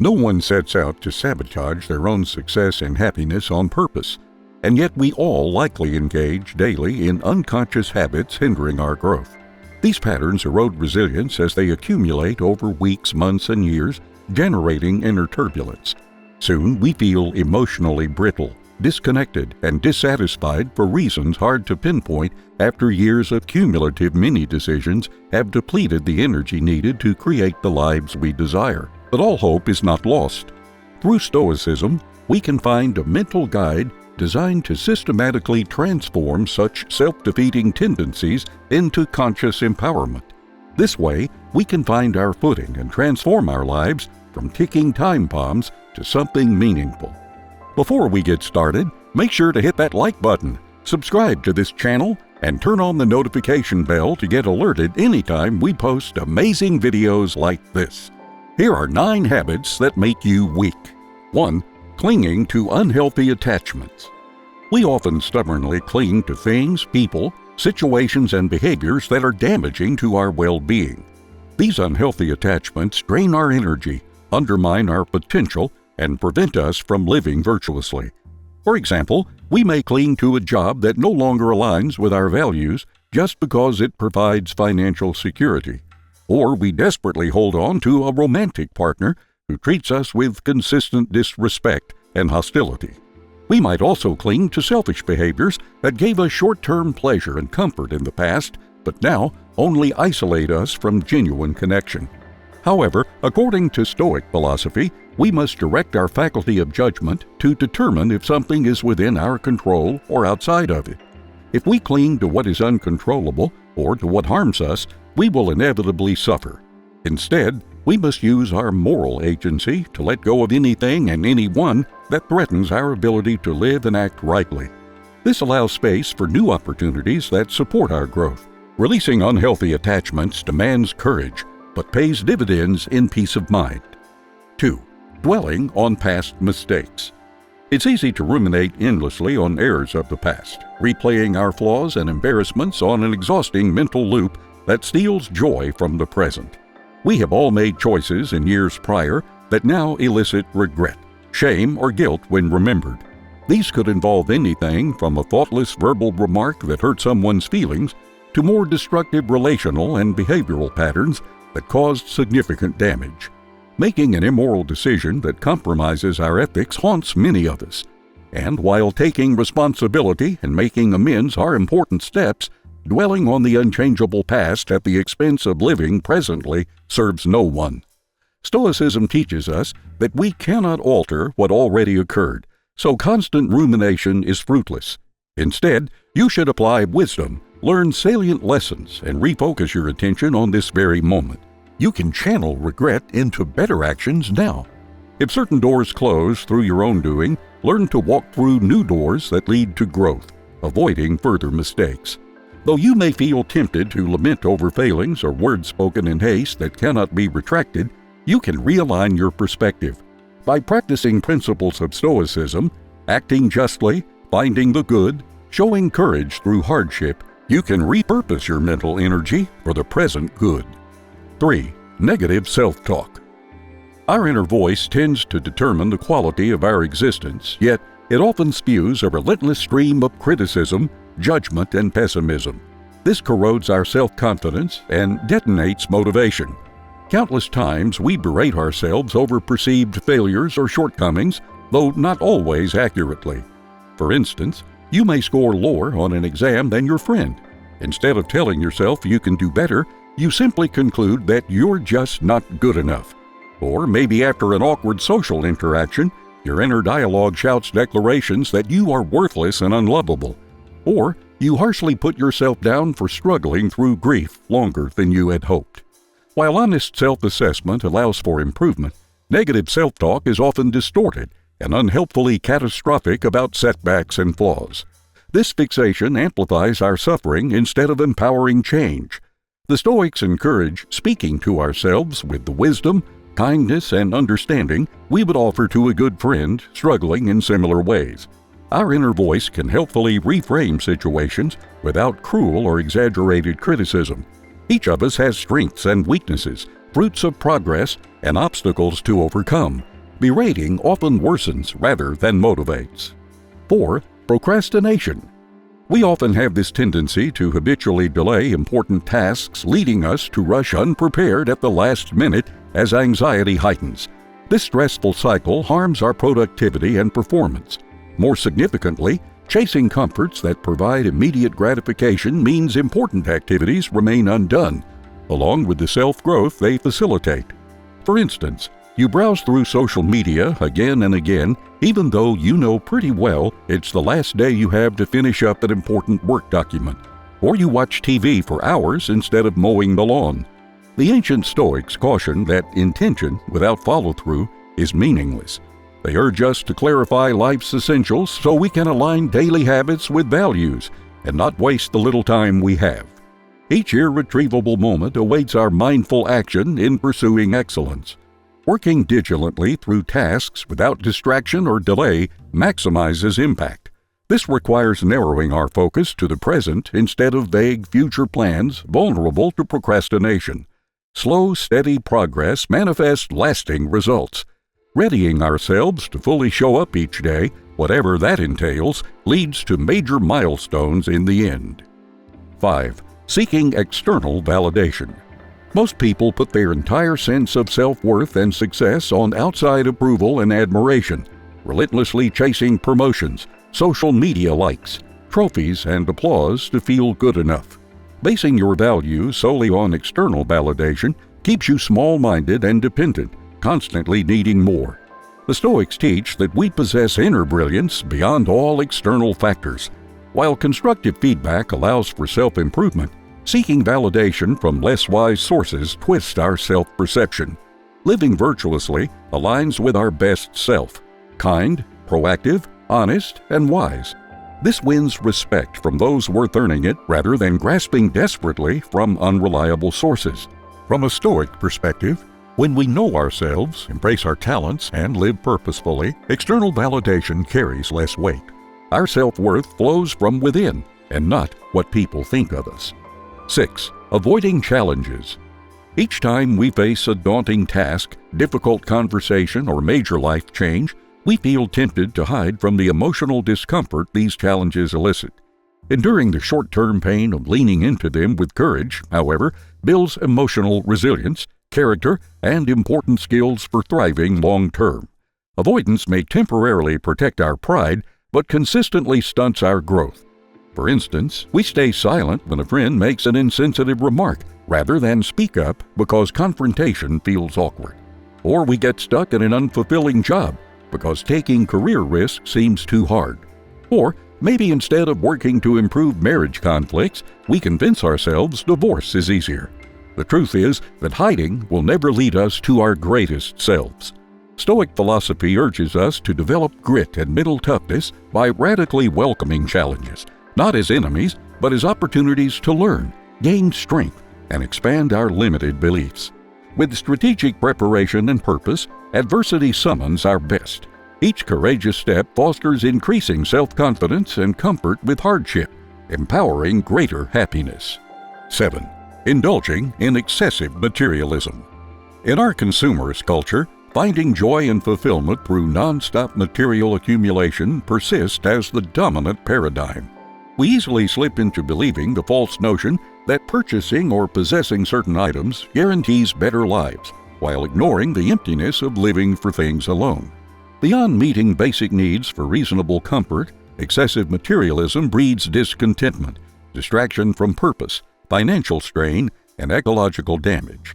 No one sets out to sabotage their own success and happiness on purpose, and yet we all likely engage daily in unconscious habits hindering our growth. These patterns erode resilience as they accumulate over weeks, months, and years, generating inner turbulence. Soon we feel emotionally brittle, disconnected, and dissatisfied for reasons hard to pinpoint after years of cumulative mini-decisions have depleted the energy needed to create the lives we desire. But all hope is not lost. Through Stoicism, we can find a mental guide designed to systematically transform such self-defeating tendencies into conscious empowerment. This way, we can find our footing and transform our lives from ticking time bombs to something meaningful. Before we get started, make sure to hit that like button, subscribe to this channel, and turn on the notification bell to get alerted anytime we post amazing videos like this. Here are 9 habits that make you weak. 1. Clinging to unhealthy attachments. We often stubbornly cling to things, people, situations, and behaviors that are damaging to our well-being. These unhealthy attachments drain our energy, undermine our potential, and prevent us from living virtuously. For example, we may cling to a job that no longer aligns with our values just because it provides financial security. Or we desperately hold on to a romantic partner who treats us with consistent disrespect and hostility. We might also cling to selfish behaviors that gave us short-term pleasure and comfort in the past, but now only isolate us from genuine connection. However, according to Stoic philosophy, we must direct our faculty of judgment to determine if something is within our control or outside of it. If we cling to what is uncontrollable or to what harms us, we will inevitably suffer. Instead, we must use our moral agency to let go of anything and anyone that threatens our ability to live and act rightly. This allows space for new opportunities that support our growth. Releasing unhealthy attachments demands courage, but pays dividends in peace of mind. 2. Dwelling on past mistakes. It's easy to ruminate endlessly on errors of the past, replaying our flaws and embarrassments on an exhausting mental loop that steals joy from the present. We have all made choices in years prior that now elicit regret, shame, or guilt when remembered. These could involve anything from a thoughtless verbal remark that hurt someone's feelings to more destructive relational and behavioral patterns that caused significant damage. Making an immoral decision that compromises our ethics haunts many of us. And while taking responsibility and making amends are important steps, dwelling on the unchangeable past at the expense of living presently serves no one. Stoicism teaches us that we cannot alter what already occurred, so constant rumination is fruitless. Instead, you should apply wisdom, learn salient lessons, and refocus your attention on this very moment. You can channel regret into better actions now. If certain doors close through your own doing, learn to walk through new doors that lead to growth, avoiding further mistakes. Though you may feel tempted to lament over failings or words spoken in haste that cannot be retracted, you can realign your perspective. By practicing principles of Stoicism, acting justly, finding the good, showing courage through hardship, you can repurpose your mental energy for the present good. 3. Negative self-talk. Our inner voice tends to determine the quality of our existence, yet it often spews a relentless stream of criticism, judgment, and pessimism. This corrodes our self-confidence and detonates motivation. Countless times we berate ourselves over perceived failures or shortcomings, though not always accurately. For instance, you may score lower on an exam than your friend. Instead of telling yourself you can do better, you simply conclude that you're just not good enough. Or maybe after an awkward social interaction, your inner dialogue shouts declarations that you are worthless and unlovable. Or you harshly put yourself down for struggling through grief longer than you had hoped. While honest self-assessment allows for improvement, negative self-talk is often distorted and unhelpfully catastrophic about setbacks and flaws. This fixation amplifies our suffering instead of empowering change. The Stoics encourage speaking to ourselves with the wisdom, kindness, and understanding we would offer to a good friend struggling in similar ways. Our inner voice can helpfully reframe situations without cruel or exaggerated criticism. Each of us has strengths and weaknesses, fruits of progress, and obstacles to overcome. Berating often worsens rather than motivates. 4. Procrastination. We often have this tendency to habitually delay important tasks, leading us to rush unprepared at the last minute as anxiety heightens. This stressful cycle harms our productivity and performance. More significantly, chasing comforts that provide immediate gratification means important activities remain undone, along with the self-growth they facilitate. For instance, you browse through social media again and again, even though you know pretty well it's the last day you have to finish up an important work document. Or you watch TV for hours instead of mowing the lawn. The ancient Stoics caution that intention without follow-through is meaningless. They urge us to clarify life's essentials so we can align daily habits with values and not waste the little time we have. Each irretrievable moment awaits our mindful action in pursuing excellence. Working diligently through tasks without distraction or delay maximizes impact. This requires narrowing our focus to the present instead of vague future plans vulnerable to procrastination. Slow, steady progress manifests lasting results. Readying ourselves to fully show up each day, whatever that entails, leads to major milestones in the end. 5. Seeking external validation. Most people put their entire sense of self-worth and success on outside approval and admiration, relentlessly chasing promotions, social media likes, trophies, and applause to feel good enough. Basing your value solely on external validation keeps you small-minded and dependent, constantly needing more. The Stoics teach that we possess inner brilliance beyond all external factors. While constructive feedback allows for self-improvement, seeking validation from less wise sources twists our self-perception. Living virtuously aligns with our best self, kind, proactive, honest, and wise. This wins respect from those worth earning it rather than grasping desperately from unreliable sources. From a Stoic perspective, when we know ourselves, embrace our talents, and live purposefully, external validation carries less weight. Our self-worth flows from within and not what people think of us. 6. Avoiding challenges. Each time we face a daunting task, difficult conversation, or major life change, we feel tempted to hide from the emotional discomfort these challenges elicit. Enduring the short-term pain of leaning into them with courage, however, builds emotional resilience, character, and important skills for thriving long-term. Avoidance may temporarily protect our pride, but consistently stunts our growth. For instance, we stay silent when a friend makes an insensitive remark rather than speak up because confrontation feels awkward. Or we get stuck in an unfulfilling job because taking career risks seems too hard. Or maybe instead of working to improve marriage conflicts, we convince ourselves divorce is easier. The truth is that hiding will never lead us to our greatest selves. Stoic philosophy urges us to develop grit and mental toughness by radically welcoming challenges, not as enemies, but as opportunities to learn, gain strength, and expand our limited beliefs. With strategic preparation and purpose, adversity summons our best. Each courageous step fosters increasing self-confidence and comfort with hardship, empowering greater happiness. 7. Indulging in excessive materialism. In our consumerist culture, finding joy and fulfillment through non-stop material accumulation persists as the dominant paradigm. We easily slip into believing the false notion that purchasing or possessing certain items guarantees better lives, while ignoring the emptiness of living for things alone. Beyond meeting basic needs for reasonable comfort, excessive materialism breeds discontentment, distraction from purpose, financial strain, and ecological damage.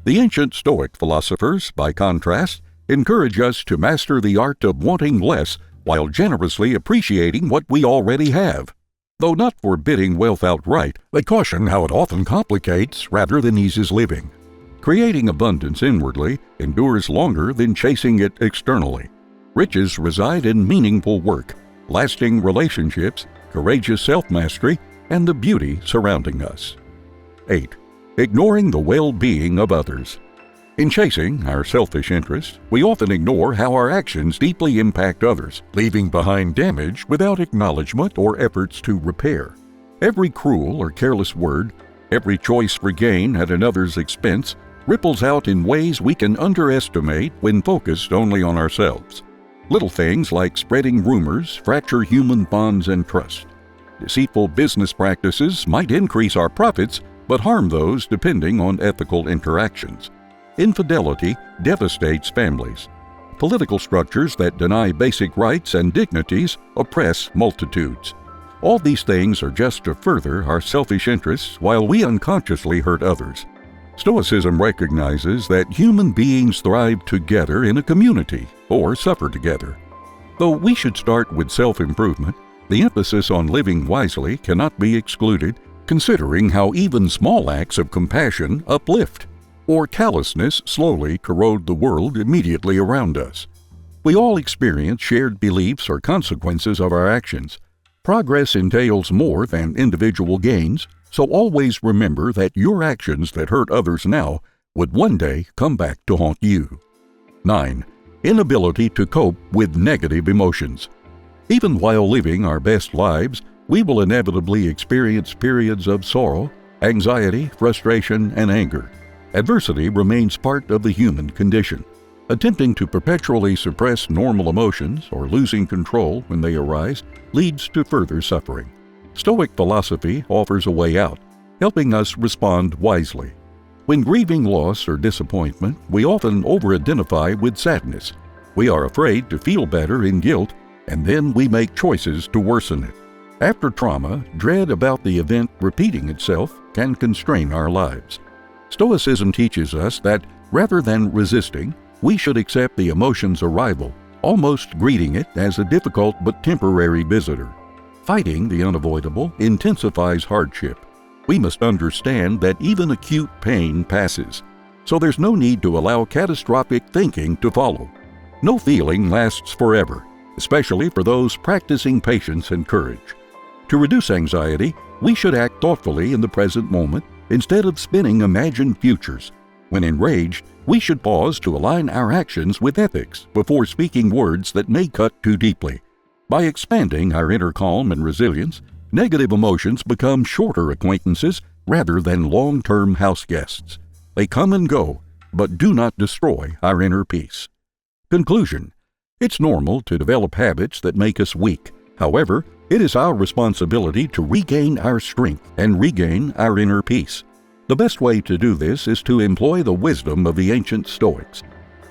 The ancient Stoic philosophers, by contrast, encourage us to master the art of wanting less while generously appreciating what we already have. Though not forbidding wealth outright, they caution how it often complicates rather than eases living. Creating abundance inwardly endures longer than chasing it externally. Riches reside in meaningful work, lasting relationships, courageous self-mastery, and the beauty surrounding us. 8. Ignoring the well-being of others. In chasing our selfish interests, we often ignore how our actions deeply impact others, leaving behind damage without acknowledgement or efforts to repair. Every cruel or careless word, every choice for gain at another's expense, ripples out in ways we can underestimate when focused only on ourselves. Little things like spreading rumors fracture human bonds and trust. Deceitful business practices might increase our profits, but harm those depending on ethical interactions. Infidelity devastates families. Political structures that deny basic rights and dignities oppress multitudes. All these things are just to further our selfish interests while we unconsciously hurt others. Stoicism recognizes that human beings thrive together in a community or suffer together. Though we should start with self-improvement, the emphasis on living wisely cannot be excluded, considering how even small acts of compassion uplift, or callousness slowly corrode the world immediately around us. We all experience shared beliefs or consequences of our actions. Progress entails more than individual gains, so always remember that your actions that hurt others now would one day come back to haunt you. 9. Inability to cope with negative emotions. Even while living our best lives, we will inevitably experience periods of sorrow, anxiety, frustration, and anger. Adversity remains part of the human condition. Attempting to perpetually suppress normal emotions or losing control when they arise leads to further suffering. Stoic philosophy offers a way out, helping us respond wisely. When grieving loss or disappointment, we often over-identify with sadness. We are afraid to feel better in guilt, and then we make choices to worsen it. After trauma, dread about the event repeating itself can constrain our lives. Stoicism teaches us that, rather than resisting, we should accept the emotion's arrival, almost greeting it as a difficult but temporary visitor. Fighting the unavoidable intensifies hardship. We must understand that even acute pain passes, so there's no need to allow catastrophic thinking to follow. No feeling lasts forever, especially for those practicing patience and courage. To reduce anxiety, we should act thoughtfully in the present moment instead of spinning imagined futures. When enraged, we should pause to align our actions with ethics before speaking words that may cut too deeply. By expanding our inner calm and resilience, negative emotions become shorter acquaintances rather than long-term house guests. They come and go, but do not destroy our inner peace. Conclusion: it's normal to develop habits that make us weak. However, it is our responsibility to regain our strength and regain our inner peace. The best way to do this is to employ the wisdom of the ancient Stoics.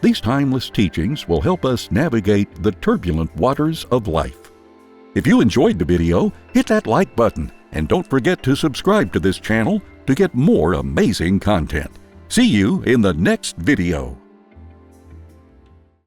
These timeless teachings will help us navigate the turbulent waters of life. If you enjoyed the video, hit that like button and don't forget to subscribe to this channel to get more amazing content. See you in the next video.